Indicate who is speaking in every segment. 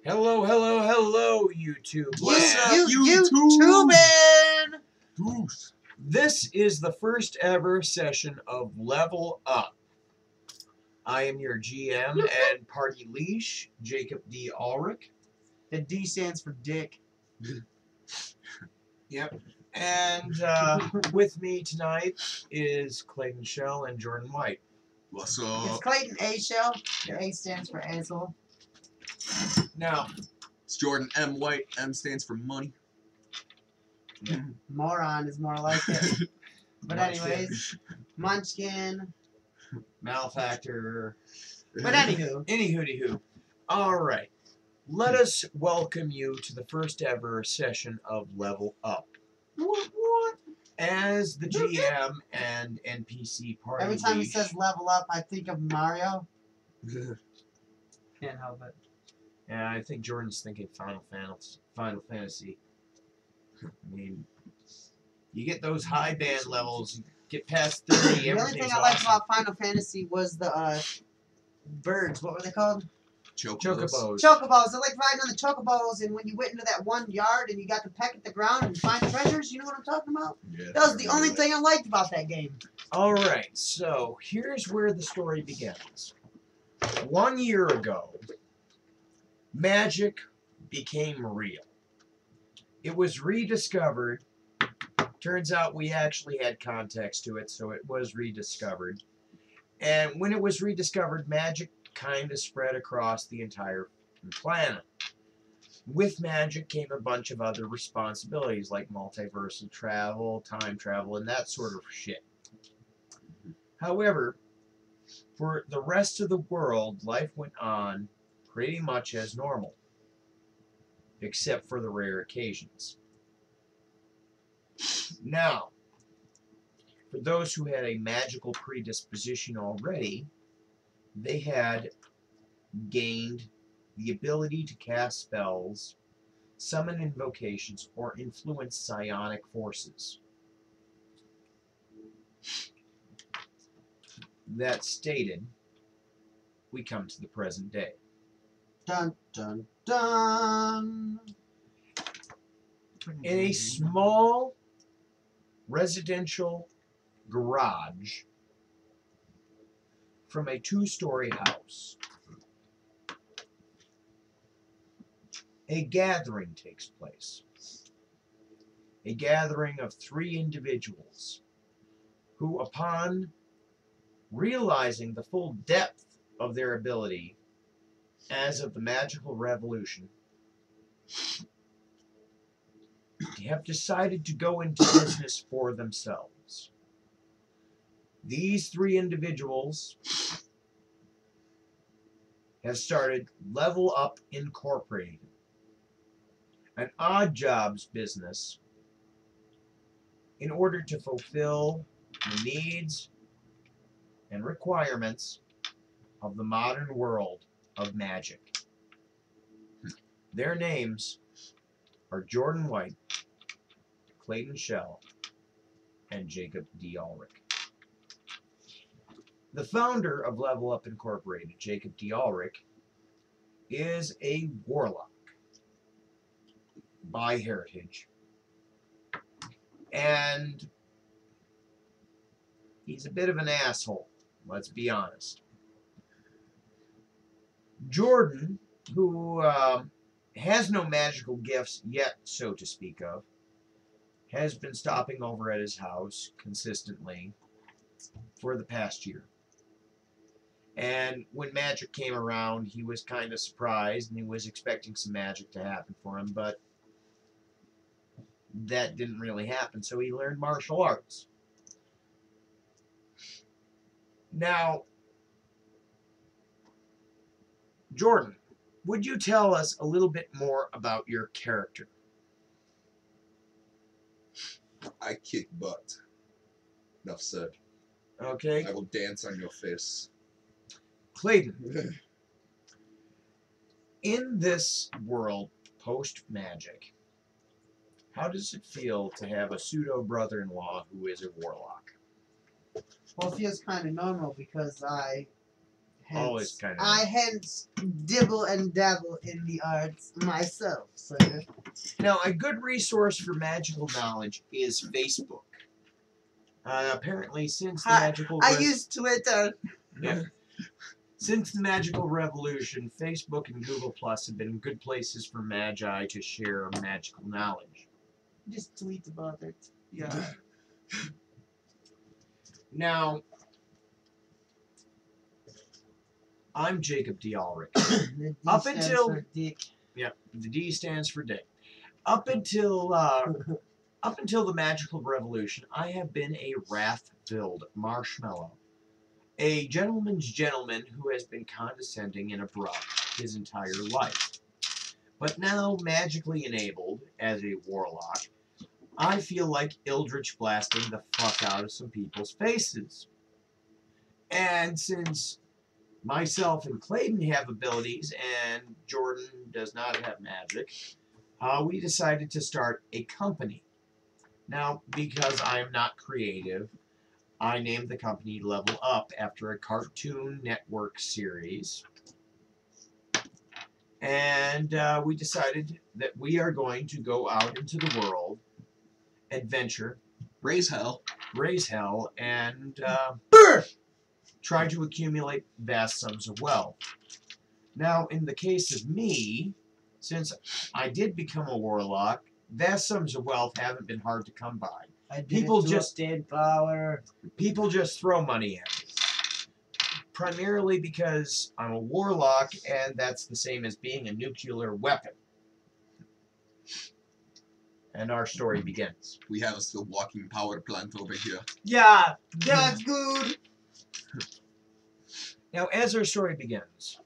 Speaker 1: Hello, hello, hello, YouTube.
Speaker 2: What's up,
Speaker 3: YouTubing?
Speaker 1: This is the first ever session of Level Up. I am your GM and party leash, Jacob D. Ulrich.
Speaker 3: The D stands for dick.
Speaker 1: Yep. And with me tonight is Clayton Shell and Jordan White.
Speaker 2: What's
Speaker 3: It's
Speaker 2: up?
Speaker 3: Clayton A. Shell. The A stands for asshole.
Speaker 1: Now,
Speaker 2: It's Jordan M. White. M stands for money.
Speaker 3: Moron is more like it. But
Speaker 1: Munchkin.
Speaker 3: anyways, Munchkin.
Speaker 1: Malefactor.
Speaker 3: But anywho,
Speaker 1: Anywho. All right. Let us welcome you to the first ever session of Level Up.
Speaker 3: what?
Speaker 1: As the GM and NPC party
Speaker 3: Every time he
Speaker 1: leash,
Speaker 3: says level up, I think of Mario. Can't help it.
Speaker 1: yeah, I think Jordan's thinking Final Fantasy. I mean, you get those high band levels, you get past 30,
Speaker 3: The only thing
Speaker 1: everything's
Speaker 3: I liked
Speaker 1: awesome.
Speaker 3: about Final Fantasy was the birds. What were they called?
Speaker 1: Chocobos.
Speaker 3: Chocobos. I liked riding on the chocobos, and when you went into that one yard and you got to peck at the ground and find treasures, you know what I'm talking about?
Speaker 2: Yeah,
Speaker 3: That was the only thing I liked about that game.
Speaker 1: All right, so here's where the story begins. 1 year ago, magic became real. It was rediscovered. Turns out we actually had context to it, so it was rediscovered. And when it was rediscovered, magic kind of spread across the entire planet. With magic came a bunch of other responsibilities like multiversal travel, time travel, and that sort of shit. However, for the rest of the world, life went on pretty much as normal, except for the rare occasions. Now, for those who had a magical predisposition already, they had gained the ability to cast spells, summon invocations, or influence psionic forces. That stated, we come to the present day.
Speaker 3: Dun dun dun.
Speaker 1: In a small residential garage from a two-story house, a gathering takes place. A gathering of 3 individuals who, upon realizing the full depth of their ability as of the magical revolution, have decided to go into business for themselves. These 3 individuals have started Level Up Incorporated, an odd jobs business, in order to fulfill the needs and requirements of the modern world of magic. Their names are Jordan White, Clayton Shell, and Jacob D. Ulrich. The founder of Level Up Incorporated, Jacob D. Ulrich, is a warlock by heritage, and he's a bit of an asshole, let's be honest. Jordan, who has no magical gifts yet, so to speak of, has been stopping over at his house consistently for the past year. And when magic came around, he was kind of surprised, and he was expecting some magic to happen for him, but that didn't really happen, so he learned martial arts. Now, Jordan, would you tell us a little bit more about your character?
Speaker 2: I kick butt. Enough said.
Speaker 1: Okay,
Speaker 2: I will dance on your face.
Speaker 1: Clayton, in this world post-magic, how does it feel to have a pseudo-brother-in-law who is a warlock?
Speaker 3: Well, it feels kind of normal because I
Speaker 1: always kind of.
Speaker 3: I hence dibble and dabble in the arts myself, sir.
Speaker 1: Now, a good resource for magical knowledge is Facebook. Apparently, since the magical
Speaker 3: I use Twitter.
Speaker 1: yeah. Since the magical revolution, Facebook and Google Plus have been good places for magi to share magical knowledge.
Speaker 3: Just tweet about it. Yeah.
Speaker 1: Now, I'm Jacob D. Ulrich.
Speaker 3: The D
Speaker 1: Up
Speaker 3: stands
Speaker 1: until-
Speaker 3: for dick.
Speaker 1: Yep, the D stands for dick. Up until the magical revolution, I have been a wrath-filled marshmallow. A gentleman's gentleman who has been condescending and abrupt his entire life. But now, magically enabled as a warlock, I feel like Eldritch blasting the fuck out of some people's faces. And since myself and Clayton have abilities and Jordan does not have magic, we decided to start a company. Now, because I am not creative, I named the company Level Up after a Cartoon Network series. And we decided that we are going to go out into the world, adventure,
Speaker 2: Raise hell.
Speaker 1: raise hell, and try to accumulate vast sums of wealth. Now, in the case of me, since I did become a warlock, vast sums of wealth haven't been hard to come by. People just
Speaker 3: power.
Speaker 1: People just throw money at me. Primarily because I'm a warlock, and that's the same as being a nuclear weapon. And our story begins.
Speaker 2: We have a walking power plant over here.
Speaker 3: Yeah, that's good.
Speaker 1: Now, as our story begins,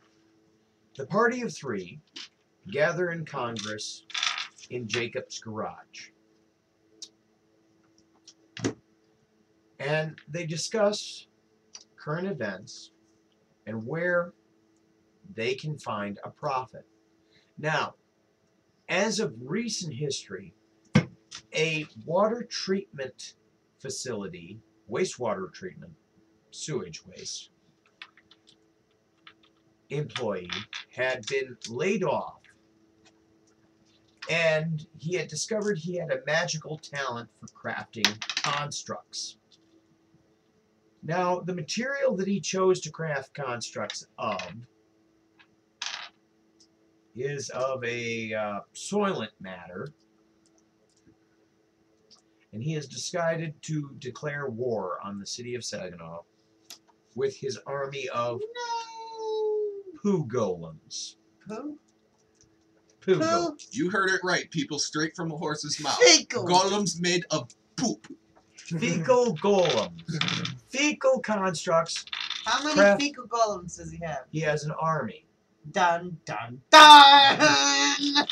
Speaker 1: the party of three gather in Congress in Jacob's garage. And they discuss current events and where they can find a profit. Now, as of recent history, a water treatment facility, wastewater treatment, sewage waste, employee had been laid off, and he had discovered he had a magical talent for crafting constructs. Now, the material that he chose to craft constructs of is of a soylent matter, and he has decided to declare war on the city of Saginaw with his army of poo golems.
Speaker 3: Poo?
Speaker 1: Poo
Speaker 3: Poo?
Speaker 1: golems.
Speaker 2: You heard it right, people, straight from a horse's mouth.
Speaker 3: Fecal.
Speaker 2: Golems made of poop.
Speaker 1: Fecal golems. Fecal constructs.
Speaker 3: How many
Speaker 1: Craft-
Speaker 3: fecal golems does he have?
Speaker 1: He has an army.
Speaker 3: Dun dun dun!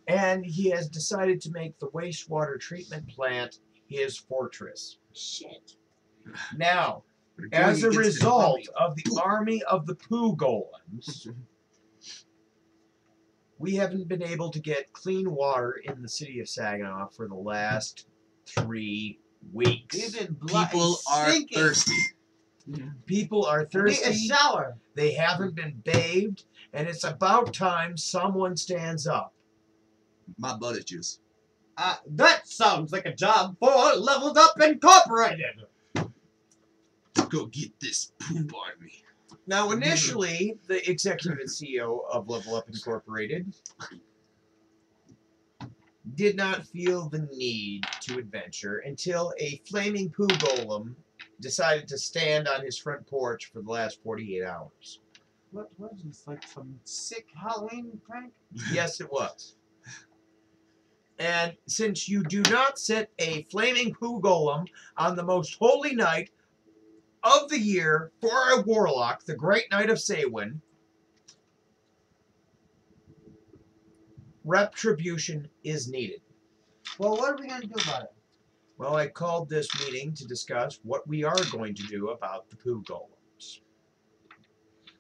Speaker 1: And he has decided to make the wastewater treatment plant his fortress.
Speaker 3: Shit.
Speaker 1: Now,
Speaker 2: We're going
Speaker 1: as a
Speaker 2: against an
Speaker 1: result
Speaker 2: army
Speaker 1: of the army of the poo golems, we haven't been able to get clean water in the city of Saginaw for the last 3 weeks.
Speaker 3: We've been
Speaker 2: People are
Speaker 3: stinking.
Speaker 2: thirsty.
Speaker 1: People are
Speaker 3: Need a
Speaker 1: thirsty.
Speaker 3: shower.
Speaker 1: They haven't been bathed, and it's about time someone stands up.
Speaker 2: My butt itches.
Speaker 3: That sounds like a job for Leveled Up Incorporated.
Speaker 2: Go get this poop on me.
Speaker 1: Now, initially, the executive and CEO of Level Up Incorporated did not feel the need to adventure until a flaming poo golem decided to stand on his front porch for the last 48 hours.
Speaker 3: What was this, like some sick Halloween prank?
Speaker 1: Yes, it was. And since you do not set a flaming poo golem on the most holy night of the year for a warlock, the Great Night of Samhain, retribution is needed.
Speaker 3: Well, what are we going to do about it?
Speaker 1: Well, I called this meeting to discuss what we are going to do about the poo golems.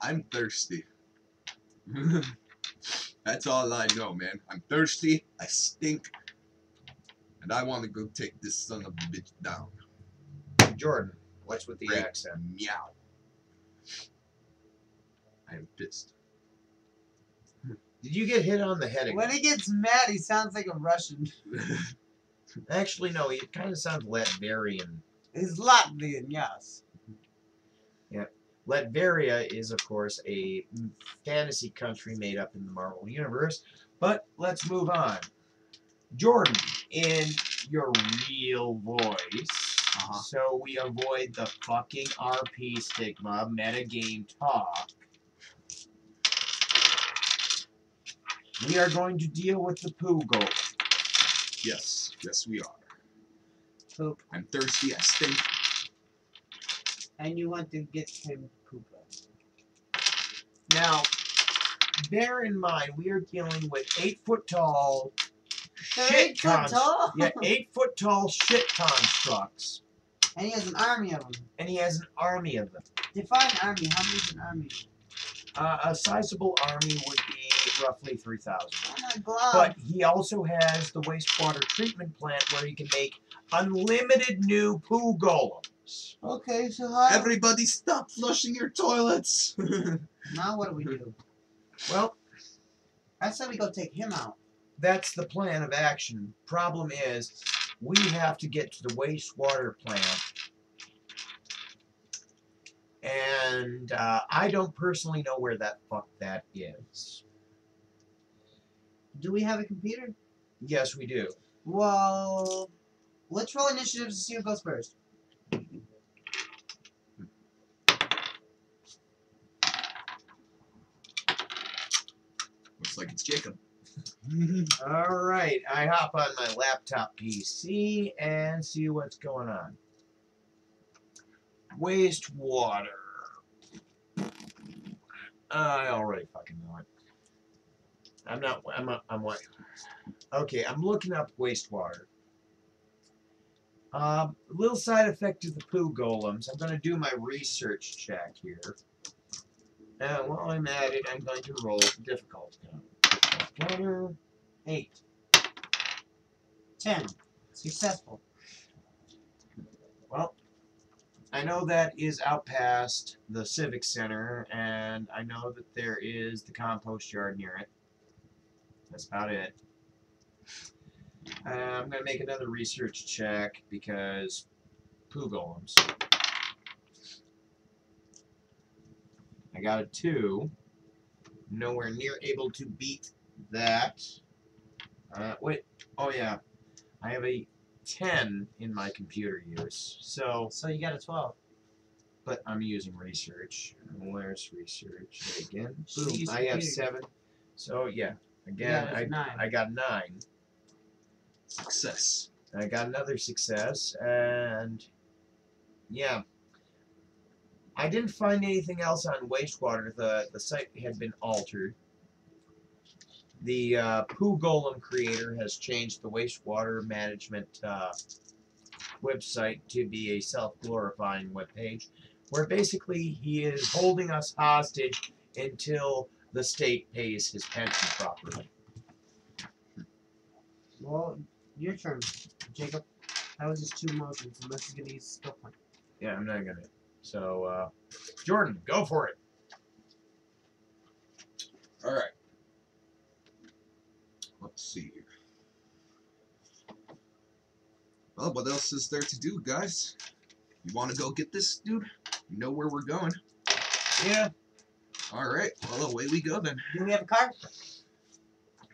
Speaker 2: I'm thirsty. That's all I know, man. I'm thirsty, I stink, and I want to go take this son of a bitch down.
Speaker 1: Jordan, what's with the
Speaker 2: Great.
Speaker 1: accent?
Speaker 2: Meow. I am pissed.
Speaker 1: Did you get hit on the head again?
Speaker 3: When he gets mad, he sounds like a Russian.
Speaker 1: Actually, no. He kind of sounds Latvian.
Speaker 3: He's Latvian, yes.
Speaker 1: Latveria is, of course, a fantasy country made up in the Marvel Universe. But let's move on. Jordan, in your real voice, so we avoid the fucking RP stigma, metagame talk, we are going to deal with the poo goal.
Speaker 2: Yes, yes we are.
Speaker 3: Poop.
Speaker 2: I'm thirsty, I stink.
Speaker 3: And you want to get him pooper.
Speaker 1: Now, bear in mind, we are dealing with 8-foot tall shit
Speaker 3: 8 foot tall?
Speaker 1: Yeah, 8-foot tall shit constructs.
Speaker 3: And he has an army of them.
Speaker 1: And he has an army of them.
Speaker 3: Define army. How many is an army?
Speaker 1: A sizable army would be roughly 3,000.
Speaker 3: Oh my god.
Speaker 1: But he also has the wastewater treatment plant where he can make unlimited new poo golems.
Speaker 3: Okay, so how...
Speaker 2: Everybody stop flushing your toilets!
Speaker 3: Now what do we do?
Speaker 1: Well,
Speaker 3: I said we go take him out.
Speaker 1: that's the plan of action. Problem is, we have to get to the wastewater plant. And I don't personally know where that fuck that is.
Speaker 3: Do we have a computer?
Speaker 1: Yes, we do.
Speaker 3: Well, let's roll initiative to see who goes first.
Speaker 2: Looks like it's Jacob.
Speaker 1: Alright, I hop on my laptop PC and see what's going on. Wastewater. I already fucking know it. I'm what? Okay, I'm looking up wastewater. Little side effect to the poo golems. I'm going to do my research check here. And while I'm at it, I'm going to roll the difficulty. 8.
Speaker 3: 10. Successful.
Speaker 1: Well, I know that is out past the Civic Center, and I know that there is the compost yard near it. That's about it. I'm going to make another research check because poo golems. I got a 2. Nowhere near able to beat that. Wait. Oh, yeah. I have a 10 in my computer use. So
Speaker 3: you got a 12.
Speaker 1: but I'm using research. Where's research? Again.
Speaker 3: Should
Speaker 1: Boom.
Speaker 3: use
Speaker 1: I have
Speaker 3: computer.
Speaker 1: 7. So yeah. Again,
Speaker 3: Yeah, that's 9.
Speaker 1: I got 9.
Speaker 2: Success.
Speaker 1: I got another success, and yeah. I didn't find anything else on wastewater. The site had been altered. The Poo Golem creator has changed the wastewater management website to be a self-glorifying webpage, where basically he is holding us hostage until the state pays his pension properly.
Speaker 3: Well, your turn, Jacob. That was just 2 motions, unless you're going to use a skill point.
Speaker 1: Yeah, I'm not gonna. So, Jordan, go for it.
Speaker 2: Alright. Let's see here. Well, what else is there to do, guys? You want to go get this dude? You know where we're going.
Speaker 1: Yeah.
Speaker 2: Alright, well, away we go then.
Speaker 3: Do we have a car?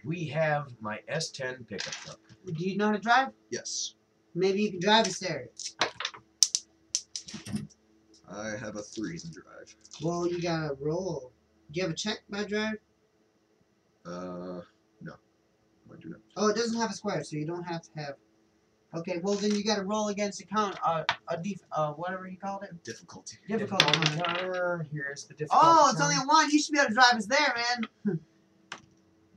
Speaker 1: We have my S10 pickup truck.
Speaker 3: Do you know how to drive?
Speaker 2: Yes.
Speaker 3: Maybe you can drive us there.
Speaker 2: I have a 3 in drive.
Speaker 3: Well, you gotta roll. Do you have a check by drive?
Speaker 2: No. I do not.
Speaker 3: Oh, it doesn't have a square, so you don't have to have. Okay, well then you gotta roll against a count, whatever you called it.
Speaker 2: Difficulty.
Speaker 3: Difficulty.
Speaker 1: counter. Here's the difficulty.
Speaker 3: Oh, it's only
Speaker 1: counter.
Speaker 3: a 1. You should be able to drive us there, man.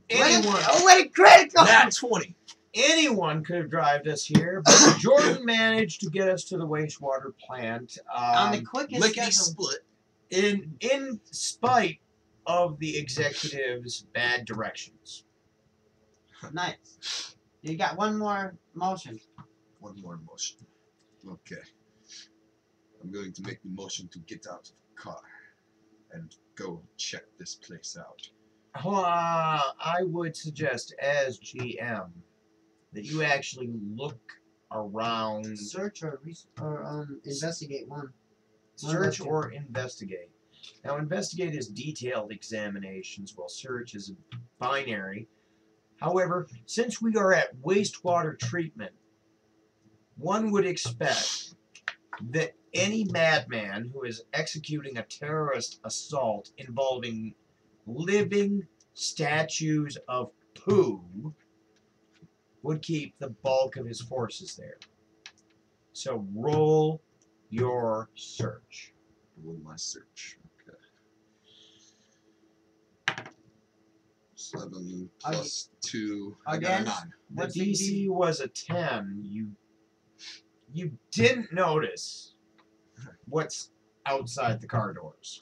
Speaker 1: Anyone.
Speaker 3: What a critical!
Speaker 2: Nat 20.
Speaker 1: Anyone could have driven us here, but Jordan managed to get us to the wastewater plant
Speaker 3: On the quickest
Speaker 2: Lickety
Speaker 3: schedule.
Speaker 2: split.
Speaker 1: in spite of the executive's bad directions.
Speaker 3: Nice. You got 1 more motion.
Speaker 2: 1 more motion. Okay. I'm going to make the motion to get out of the car and go check this place out.
Speaker 1: I would suggest, as GM, that you actually look around.
Speaker 3: Search or investigate one.
Speaker 1: Search or investigate. Now, investigate is detailed examinations, while search is binary. However, since we are at wastewater treatment, one would expect that any madman who is executing a terrorist assault involving living statues of poo would keep the bulk of his forces there. So roll your search.
Speaker 2: Roll my search. Okay. 7 plus 2. I got a
Speaker 3: Again?
Speaker 2: 9.
Speaker 1: The
Speaker 3: What's the
Speaker 1: DC was a 10. You didn't notice what's outside the car doors.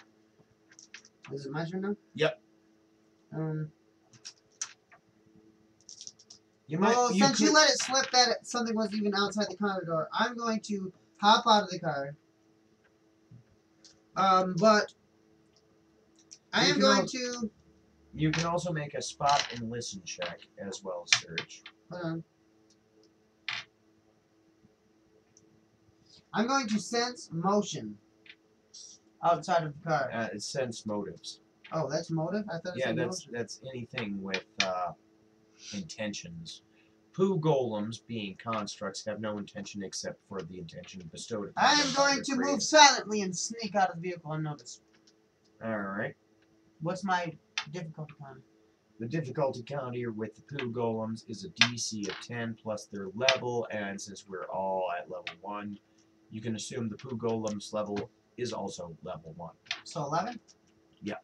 Speaker 3: Is it my turn now?
Speaker 1: Yep. You
Speaker 3: Since
Speaker 1: could,
Speaker 3: you let it slip that something wasn't even outside the car door, I'm going to hop out of the car. But I am going to.
Speaker 1: You can also make a spot and listen check as well as search.
Speaker 3: Hold on. I'm going to sense motion outside of the car.
Speaker 1: It's sense motives.
Speaker 3: Oh, that's motive? I thought it said motion.
Speaker 1: that's anything with intentions. Poo golems, being constructs, have no intention except for the intention bestowed upon
Speaker 3: I
Speaker 1: them
Speaker 3: am
Speaker 1: by
Speaker 3: going
Speaker 1: their
Speaker 3: to
Speaker 1: creator.
Speaker 3: move silently and sneak out of the vehicle unnoticed.
Speaker 1: Alright.
Speaker 3: What's my difficulty on?
Speaker 1: The difficulty counter with the poo golems is a DC of 10 plus their level, and since we're all at level 1, you can assume the poo golem's level is also level 1.
Speaker 3: So 11?
Speaker 1: Yeah.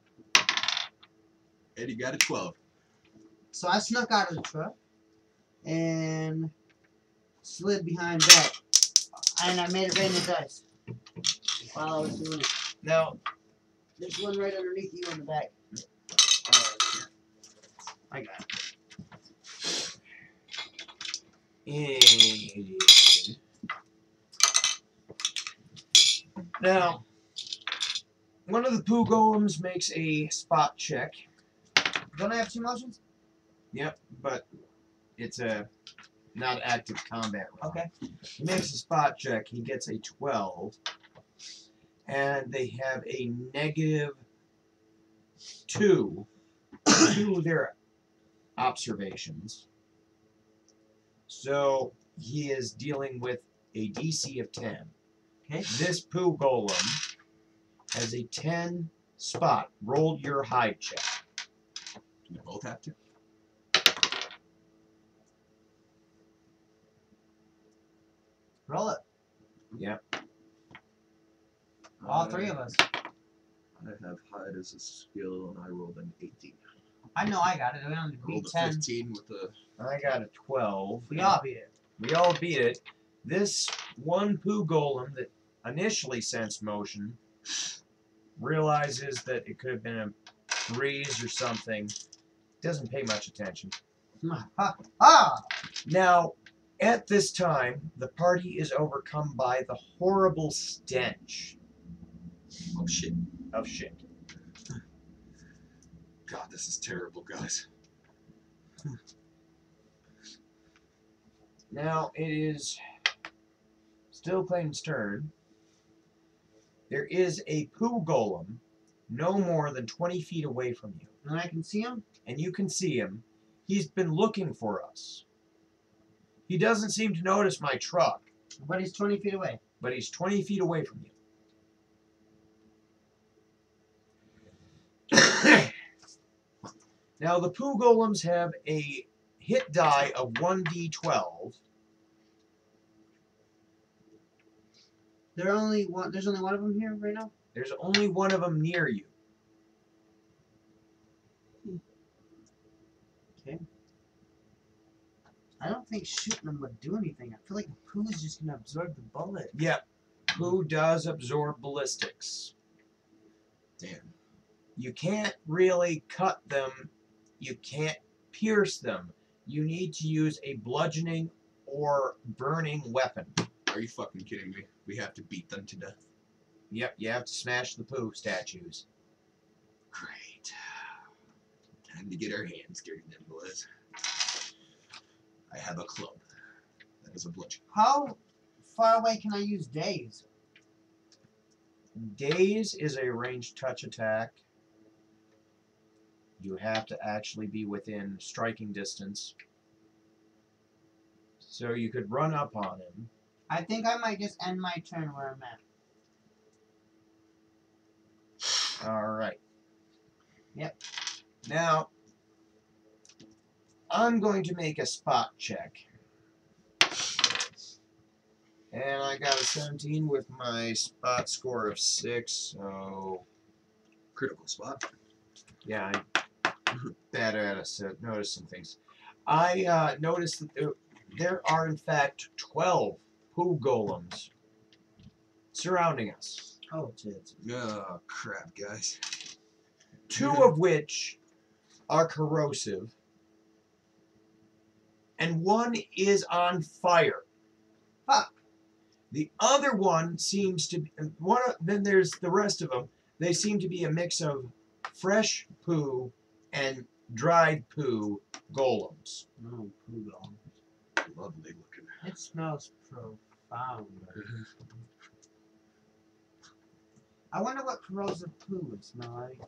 Speaker 2: Eddie got a 12.
Speaker 3: So I snuck out of the truck and slid behind that. And I made it rain the dice while I was doing it.
Speaker 1: Now,
Speaker 3: There's one right underneath you in the back.
Speaker 1: I got it. Now, one of the poo golems makes a spot check.
Speaker 3: Don't I have 2 motions?
Speaker 1: Yep, but it's a not active combat round.
Speaker 3: Okay.
Speaker 1: He makes a spot check. He gets a 12, and they have a -2 to their observations. So he is dealing with a DC of 10.
Speaker 3: Okay.
Speaker 1: This poo golem has a 10 spot. Roll your hide check.
Speaker 2: Do we both have to?
Speaker 3: Roll it.
Speaker 1: Yep.
Speaker 3: All 3 of us.
Speaker 2: I have hide as a skill, and I rolled an 18.
Speaker 3: I know I got it. I only
Speaker 2: Rolled
Speaker 3: beat
Speaker 2: a
Speaker 3: 10.
Speaker 2: 15 with a...
Speaker 1: I got a 12.
Speaker 3: We all beat it.
Speaker 1: We all beat it. This one poo golem that initially sensed motion realizes that it could have been a breeze or something. Doesn't pay much attention.
Speaker 3: Ah!
Speaker 1: Now, at this time, the party is overcome by the horrible stench
Speaker 2: Oh, shit.
Speaker 1: of shit.
Speaker 2: God, this is terrible, guys.
Speaker 1: Now, it is still Clayton's turn. There is a poo golem no more than 20 feet away from you.
Speaker 3: And I can see him?
Speaker 1: And you can see him. He's been looking for us. He doesn't seem to notice my truck,
Speaker 3: But he's 20 feet away.
Speaker 1: but he's 20 feet away from you. Now, the poo golems have a hit die of 1d12.
Speaker 3: There's only one of them here right now?
Speaker 1: There's only one of them near you.
Speaker 3: Okay. I don't think shooting them would do anything. I feel like the poo is just going to absorb the bullet.
Speaker 1: Yep. Poo does absorb ballistics.
Speaker 2: Damn.
Speaker 1: You can't really cut them. You can't pierce them. You need to use a bludgeoning or burning weapon.
Speaker 2: Are you fucking kidding me? We have to beat them to death.
Speaker 1: Yep, you have to smash the poo statues.
Speaker 2: Great. Time to get our hands dirty then, boys. I have a club. That is a bludgeon.
Speaker 3: How far away can I use Daze?
Speaker 1: Daze is a ranged touch attack. You have to actually be within striking distance. So you could run up on him.
Speaker 3: I think I might just end my turn where I'm at.
Speaker 1: Alright.
Speaker 3: Yep.
Speaker 1: Now, I'm going to make a spot check. And I got a 17 with my spot score of 6, so...
Speaker 2: Critical spot.
Speaker 1: Yeah, I'm bad at noticing things. I noticed that there are, in fact, 12 poo golems surrounding us.
Speaker 3: Oh, tits.
Speaker 2: Oh, crap, guys.
Speaker 1: 2 of which are corrosive, and 1 is on fire.
Speaker 3: Fuck.
Speaker 1: The other one seems to be then there's the rest of them. They seem to be a mix of fresh poo and dried poo golems.
Speaker 3: No, poo golem.
Speaker 2: Lovely looking.
Speaker 3: It smells profound. I wonder what corrosive poo would smell like.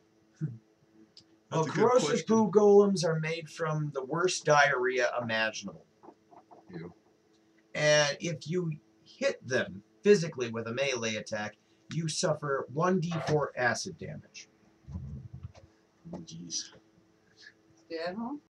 Speaker 1: Well,
Speaker 2: That's a good
Speaker 1: corrosive
Speaker 2: question.
Speaker 1: poo golems are made from the worst diarrhea imaginable.
Speaker 2: Ew.
Speaker 1: And if you hit them physically with a melee attack, you suffer 1d4 acid damage.
Speaker 2: Oh, jeez.
Speaker 3: Stay at home?